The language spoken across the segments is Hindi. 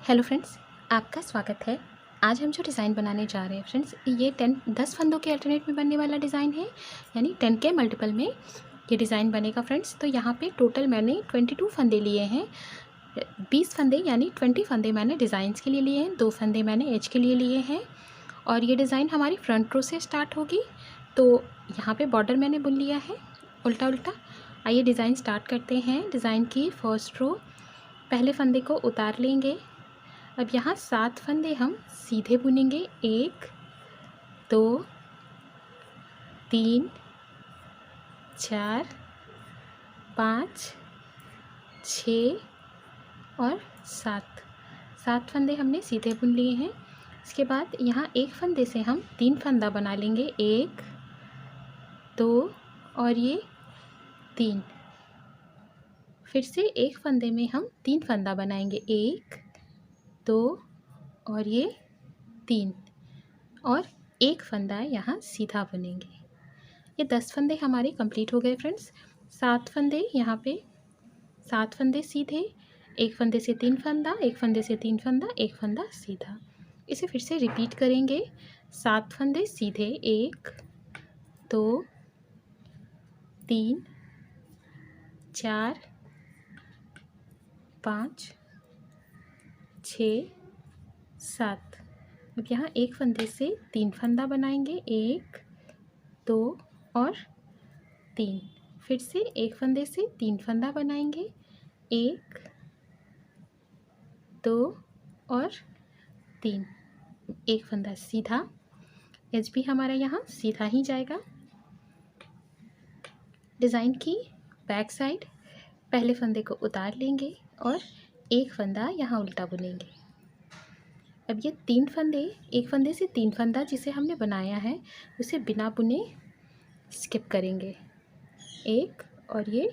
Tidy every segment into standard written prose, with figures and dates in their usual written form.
हेलो फ्रेंड्स, आपका स्वागत है। आज हम जो डिज़ाइन बनाने जा रहे हैं फ्रेंड्स, ये 10 फंदों के अल्टरनेट में बनने वाला डिज़ाइन है, यानी 10 के मल्टीपल में ये डिज़ाइन बनेगा फ्रेंड्स। तो यहाँ पे टोटल मैंने 22 फंदे लिए हैं। 20 फंदे यानी 20 फंदे मैंने डिज़ाइंस के लिए लिए हैं, 2 फंदे मैंने एज के लिए लिए हैं। और ये डिज़ाइन हमारी फ्रंट रो से स्टार्ट होगी। तो यहाँ पर बॉर्डर मैंने बुन लिया है उल्टा उल्टा। आइए डिज़ाइन स्टार्ट करते हैं। डिज़ाइन की फर्स्ट रो पहले फंदे को उतार लेंगे। अब यहाँ 7 फंदे हम सीधे बुनेंगे। 1 2 3 4 5 6 और 7 फंदे हमने सीधे बुन लिए हैं। इसके बाद यहाँ एक फंदे से हम 3 फंदा बना लेंगे। 1 2 और ये 3। फिर से एक फंदे में हम 3 फंदा बनाएंगे। 1 2 और ये 3 और एक फंदा यहाँ सीधा बुनेंगे। ये 10 फंदे हमारे कंप्लीट हो गए फ्रेंड्स। 7 फंदे यहाँ पे, 7 फंदे सीधे, एक फंदे से 3 फंदा, एक फंदे से 3 फंदा, एक फंदा सीधा। इसे फिर से रिपीट करेंगे। 7 फंदे सीधे, 1 2 3 4 5 6 7। अब यहाँ एक फंदे से 3 फंदा बनाएंगे। 1 2 और 3। फिर से एक फंदे से 3 फंदा बनाएंगे। 1 2 और 3। एक फंदा सीधा, एज भी हमारा यहाँ सीधा ही जाएगा। डिज़ाइन की बैक साइड पहले फंदे को उतार लेंगे और एक फंदा यहाँ उल्टा बुनेंगे। अब ये 3 फंदे, एक फंदे से 3 फंदा जिसे हमने बनाया है उसे बिना बुने स्किप करेंगे। 1 और ये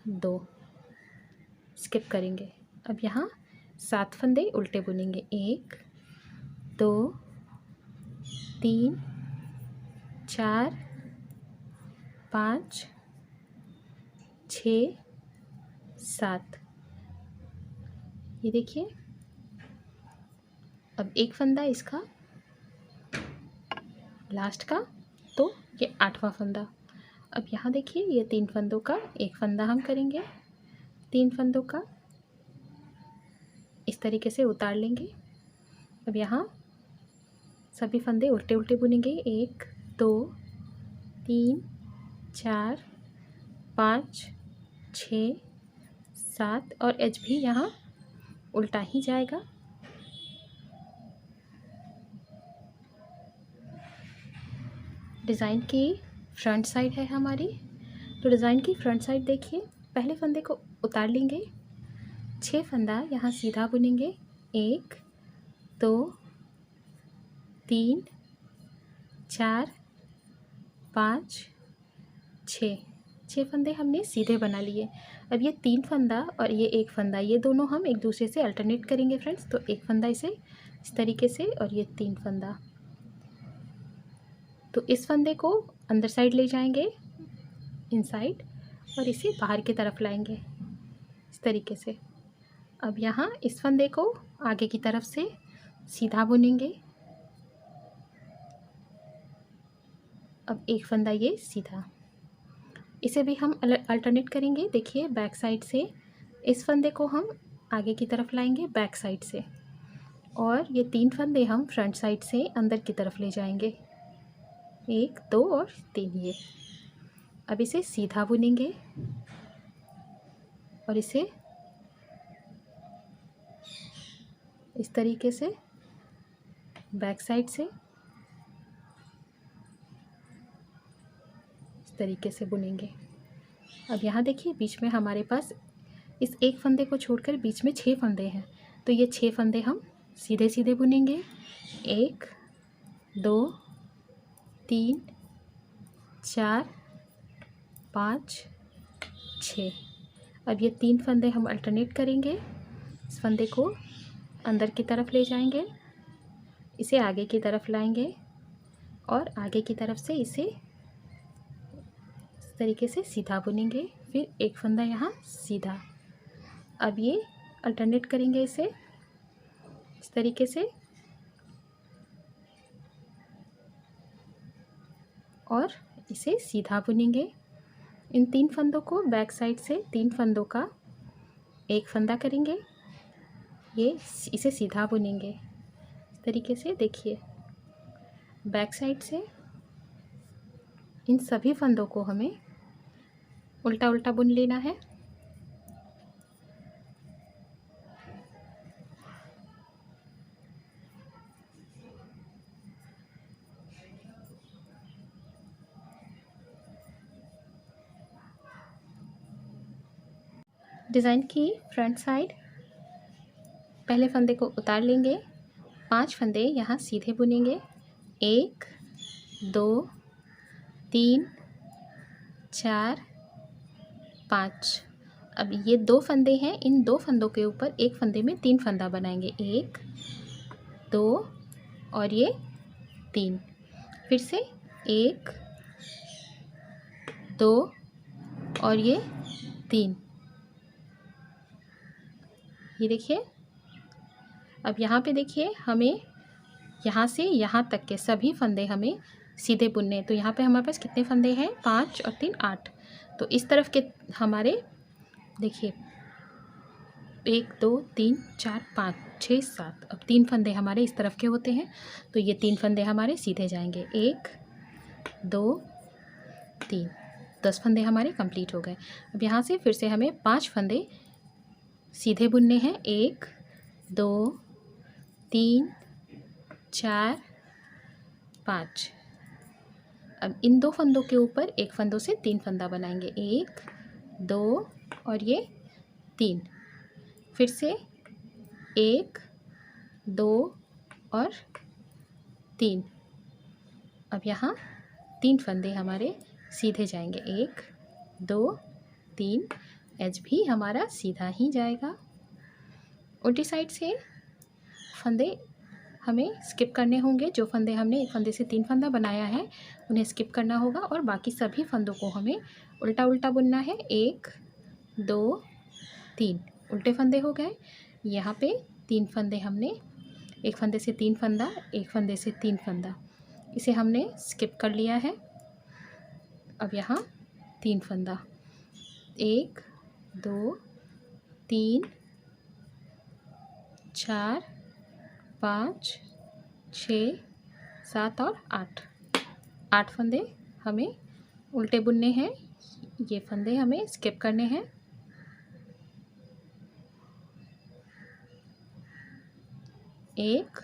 2 स्किप करेंगे। अब यहाँ 7 फंदे उल्टे बुनेंगे। 1 2 3 4 5 6 7। ये देखिए, अब एक फंदा इसका लास्ट का, तो ये 8वां फंदा। अब यहाँ देखिए, ये 3 फंदों का एक फंदा हम करेंगे। 3 फंदों का इस तरीके से उतार लेंगे। अब यहाँ सभी फंदे उल्टे उल्टे बुनेंगे। 1 2 3 4 5 6 7 और एज भी यहाँ उल्टा ही जाएगा। डिज़ाइन की फ्रंट साइड है हमारी। तो डिज़ाइन की फ्रंट साइड देखिए, पहले फंदे को उतार लेंगे। 6 फंदा यहाँ सीधा बुनेंगे। 1 2 3 4 5 6 फंदे हमने सीधे बना लिए। अब ये 3 फंदा और ये एक फंदा, ये दोनों हम एक दूसरे से अल्टरनेट करेंगे फ्रेंड्स। तो एक फंदा इसे इस तरीके से और ये 3 फंदा, तो इस फंदे को अंदर साइड ले जाएंगे इनसाइड और इसे बाहर की तरफ लाएंगे इस तरीके से। अब यहाँ इस फंदे को आगे की तरफ से सीधा बुनेंगे। अब एक फंदा ये सीधा, इसे भी हम अल्टरनेट करेंगे। देखिए, बैक साइड से इस फंदे को हम आगे की तरफ लाएंगे बैक साइड से, और ये 3 फंदे हम फ्रंट साइड से अंदर की तरफ ले जाएंगे। 1 2 और 3 ये। अब इसे सीधा बुनेंगे और इसे इस तरीके से बैक साइड से इस तरीके से बुनेंगे। अब यहाँ देखिए, बीच में हमारे पास इस एक फंदे को छोड़कर बीच में 6 फंदे हैं। तो ये 6 फंदे हम सीधे सीधे बुनेंगे। 1 2 3 4 5 6। अब ये 3 फंदे हम अल्टरनेट करेंगे। इस फंदे को अंदर की तरफ ले जाएंगे, इसे आगे की तरफ लाएंगे और आगे की तरफ से इसे इस तरीके से सीधा बुनेंगे। फिर एक फंदा यहाँ सीधा। अब ये अल्टरनेट करेंगे इसे इस तरीके से, और इसे सीधा बुनेंगे। इन 3 फंदों को बैक साइड से 3 फंदों का एक फंदा करेंगे, ये इसे सीधा बुनेंगे इस तरीके से। देखिए बैक साइड से इन सभी फंदों को हमें उल्टा उल्टा बुन लेना है। डिज़ाइन की फ्रंट साइड पहले फंदे को उतार लेंगे, 5 फंदे यहाँ सीधे बुनेंगे, 1 2 3 4 5। अब ये 2 फंदे हैं, इन 2 फंदों के ऊपर एक फंदे में 3 फंदा बनाएंगे, 1 2 और ये 3। फिर से 1 2 और ये 3। ये देखिए। अब यहाँ पे देखिए, हमें यहाँ से यहाँ तक के सभी फंदे हमें सीधे बुनने हैं। तो यहाँ पे हमारे पास कितने फंदे हैं, 5 और 3 8। तो इस तरफ के हमारे देखिए 1 2 3 4 5 6 7। अब 3 फंदे हमारे इस तरफ के होते हैं, तो ये 3 फंदे हमारे सीधे जाएंगे, 1 2 3। 10 फंदे हमारे कंप्लीट हो गए। अब यहाँ से फिर से हमें 5 फंदे सीधे बुनने हैं, 1 2 3 4 5। अब इन 2 फंदों के ऊपर एक फंदों से 3 फंदा बनाएंगे, 1 2 और ये 3। फिर से 1 2 और 3। अब यहाँ 3 फंदे हमारे सीधे जाएंगे, 1 2 3। एज भी हमारा सीधा ही जाएगा। उल्टी साइड से फंदे हमें स्किप करने होंगे। जो फंदे हमने एक फंदे से 3 फंदा बनाया है उन्हें स्किप करना होगा, और बाकी सभी फंदों को हमें उल्टा उल्टा बुनना है। 1 2 3 उल्टे फंदे हो गए। यहाँ पे 3 फंदे हमने, एक फंदे से 3 फंदा, एक फंदे से 3 फंदा, इसे हमने स्किप कर लिया है। अब यहाँ 3 फंदा, 1 2 3 4 5 6 7 और 8 फंदे हमें उल्टे बुनने हैं। ये फंदे हमें स्किप करने हैं। एक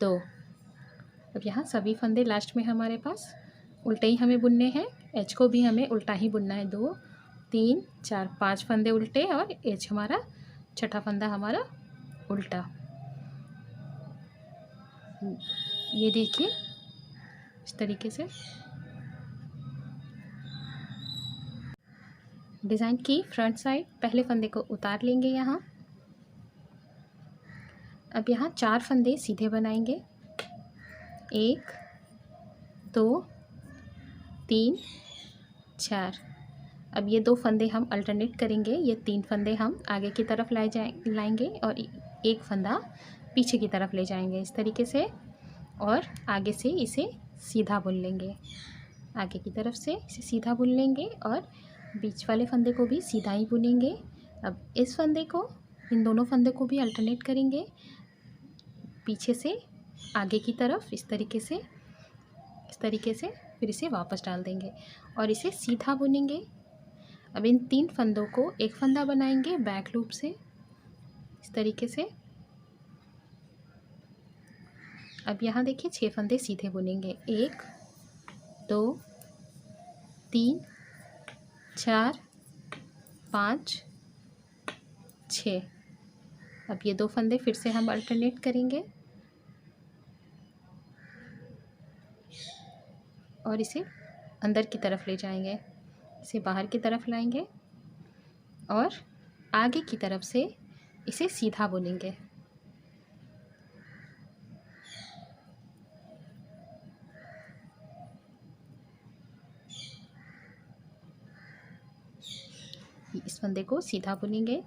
2। अब यहाँ सभी फंदे लास्ट में हमारे पास उल्टे ही हमें बुनने हैं। एच को भी हमें उल्टा ही बुनना है। 2 3 4 5 फंदे उल्टे, और एच हमारा छठा फंदा हमारा उल्टा। ये देखिए इस तरीके से। डिज़ाइन की फ्रंट साइड पहले फंदे को उतार लेंगे यहाँ। अब यहाँ 4 फंदे सीधे बनाएंगे, 1 2 3 4। अब ये 2 फंदे हम अल्टरनेट करेंगे। ये 3 फंदे हम आगे की तरफ लाएंगे और एक फंदा पीछे की तरफ ले जाएंगे इस तरीके से, और आगे से इसे सीधा बुन लेंगे। आगे की तरफ से इसे सीधा बुन लेंगे और बीच वाले फंदे को भी सीधा ही बुनेंगे। अब इस फंदे को, इन दोनों फंदे को भी अल्टरनेट करेंगे, पीछे से आगे की तरफ इस तरीके से, फिर इसे वापस डाल देंगे और इसे सीधा बुनेंगे। अब इन 3 फंदों को एक फंदा बनाएंगे बैक लूप से इस तरीके से। अब यहाँ देखिए 6 फंदे सीधे बुनेंगे, 1 2 3 4 5 6। अब ये 2 फंदे फिर से हम अल्टरनेट करेंगे और इसे अंदर की तरफ ले जाएंगे, इसे बाहर की तरफ लाएंगे और आगे की तरफ से इसे सीधा बुनेंगे। इस फंदे को सीधा बुनेंगे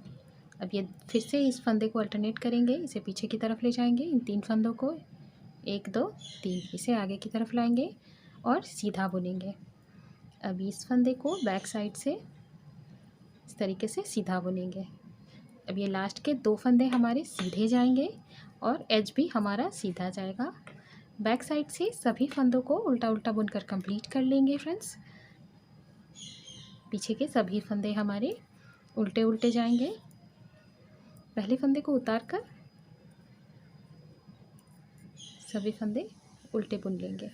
अब ये फिर से इस फंदे को अल्टरनेट करेंगे, इसे पीछे की तरफ ले जाएंगे, इन 3 फंदों को 1 2 3 इसे आगे की तरफ लाएंगे और सीधा बुनेंगे। अब इस फंदे को बैक साइड से इस तरीके से सीधा बुनेंगे। अब ये लास्ट के 2 फंदे हमारे सीधे जाएंगे और एज भी हमारा सीधा जाएगा। बैक साइड से सभी फंदों को उल्टा उल्टा बुनकर कंप्लीट कर लेंगे फ्रेंड्स। पीछे के सभी फंदे हमारे उल्टे उल्टे जाएंगे। पहले फंदे को उतार कर सभी फंदे उल्टे बुन लेंगे।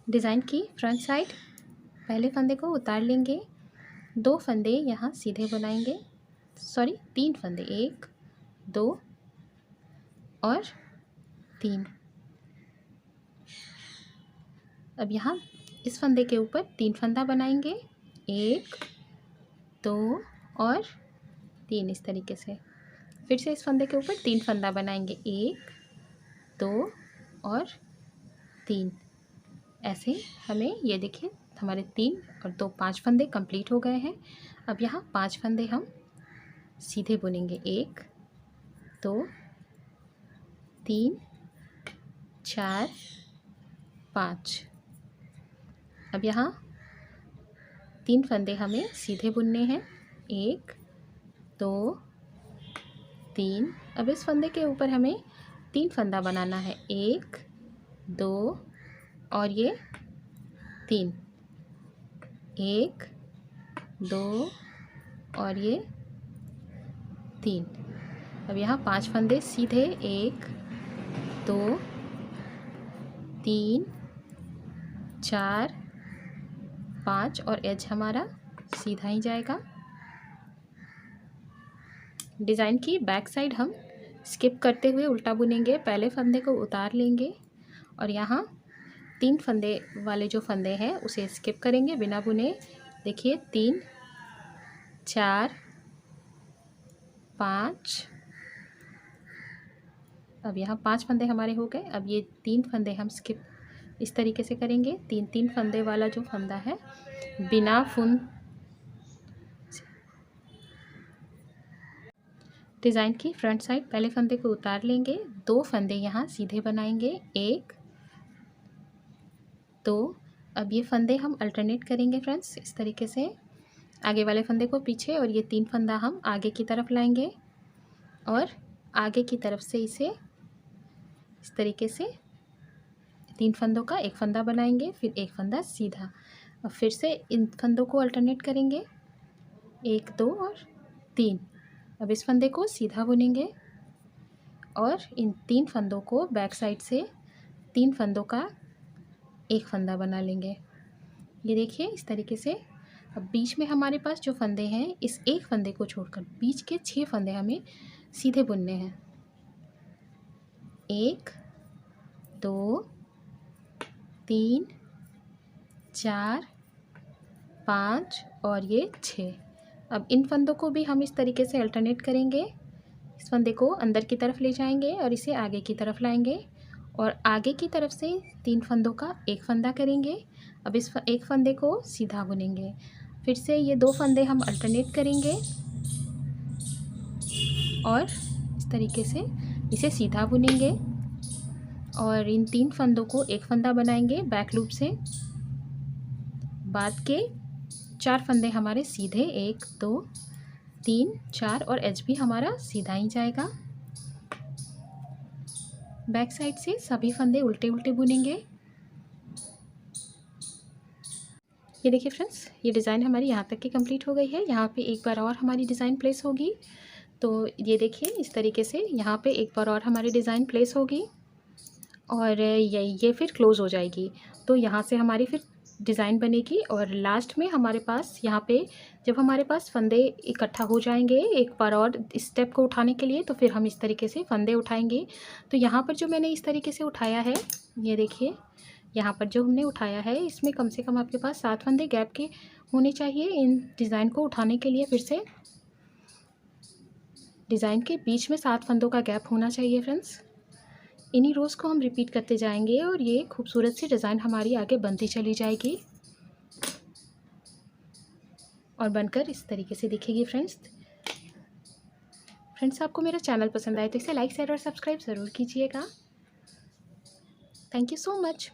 डिज़ाइन की फ्रंट साइड पहले फंदे को उतार लेंगे, 2 फंदे यहाँ सीधे बनाएंगे, सॉरी 3 फंदे, 1 2 और 3। अब यहाँ इस फंदे के ऊपर 3 फंदा बनाएंगे, 1 2 और 3 इस तरीके से। फिर से इस फंदे के ऊपर 3 फंदा बनाएंगे, 1 2 और 3। ऐसे हमें ये देखिए हमारे 3 और 2 5 फंदे कंप्लीट हो गए हैं। अब यहाँ 5 फंदे हम सीधे बुनेंगे, 1 2 3 4 5। अब यहाँ 3 फंदे हमें सीधे बुनने हैं, 1 2 3। अब इस फंदे के ऊपर हमें 3 फंदा बनाना है, 1 2 और ये 3, 1 2 और ये 3। अब यहाँ 5 फंदे सीधे, 1 2 3 4 5 और एज हमारा सीधा ही जाएगा। डिज़ाइन की बैक साइड हम स्किप करते हुए उल्टा बुनेंगे। पहले फंदे को उतार लेंगे और यहाँ 3 फंदे वाले जो फंदे हैं उसे स्किप करेंगे बिना बुने। देखिए 3 4 5। अब यहाँ 5 फंदे हमारे हो गए। अब ये 3 फंदे हम स्किप इस तरीके से करेंगे। 3 फंदे वाला जो फंदा है बिना फुन डिज़ाइन की फ्रंट साइड पहले फंदे को उतार लेंगे, 2 फंदे यहाँ सीधे बनाएंगे, 1 2। अब ये फंदे हम अल्टरनेट करेंगे फ्रेंड्स इस तरीके से, आगे वाले फंदे को पीछे और ये 3 फंदा हम आगे की तरफ लाएंगे और आगे की तरफ से इसे इस तरीके से 3 फंदों का 1 फंदा बनाएंगे, फिर 1 फंदा सीधा। और फिर से इन फंदों को अल्टरनेट करेंगे, 1 2 और 3। अब इस फंदे को सीधा बुनेंगे और इन 3 फंदों को बैक साइड से 3 फंदों का 1 फंदा बना लेंगे। ये देखिए इस तरीके से। अब बीच में हमारे पास जो फंदे हैं इस 1 फंदे को छोड़कर बीच के 6 फंदे हमें सीधे बुनने हैं, 1 2 3 4 5 और ये 6। अब इन फंदों को भी हम इस तरीके से अल्टरनेट करेंगे। इस फंदे को अंदर की तरफ ले जाएंगे और इसे आगे की तरफ लाएंगे और आगे की तरफ से 3 फंदों का 1 फंदा करेंगे। अब इस 1 फंदे को सीधा बुनेंगे। फिर से ये 2 फंदे हम अल्टरनेट करेंगे और इस तरीके से इसे सीधा बुनेंगे और इन 3 फंदों को 1 फंदा बनाएंगे बैक लूप से। बाद के 4 फंदे हमारे सीधे, 1 2 3 4 और एज भी हमारा सीधा ही जाएगा। बैक साइड से सभी फंदे उल्टे उल्टे बुनेंगे। ये देखिए फ्रेंड्स, ये डिज़ाइन हमारी यहाँ तक की कंप्लीट हो गई है। यहाँ पे एक बार और हमारी डिज़ाइन प्लेस होगी, तो ये देखिए इस तरीके से यहाँ पे एक बार और हमारी डिज़ाइन प्लेस होगी और ये फिर क्लोज़ हो जाएगी। तो यहाँ से हमारी फिर डिज़ाइन बनेगी और लास्ट में हमारे पास यहाँ पे जब हमारे पास फंदे इकट्ठा हो जाएंगे एक बार और स्टेप को उठाने के लिए, तो फिर हम इस तरीके से फंदे उठाएंगे। तो यहाँ पर जो मैंने इस तरीके से उठाया है, ये देखिए यहाँ पर जो हमने उठाया है इसमें कम से कम आपके पास 7 फंदे गैप के होने चाहिए इन डिज़ाइन को उठाने के लिए। फिर से डिज़ाइन के बीच में 7 फंदों का गैप होना चाहिए फ्रेंड्स। इन्हीं रोज़ को हम रिपीट करते जाएंगे और ये खूबसूरत सी डिज़ाइन हमारी आगे बनती चली जाएगी। और बनकर इस तरीके से दिखेगी फ्रेंड्स। आपको मेरा चैनल पसंद आए तो इसे लाइक शेयर और सब्सक्राइब ज़रूर कीजिएगा। Thank you so much.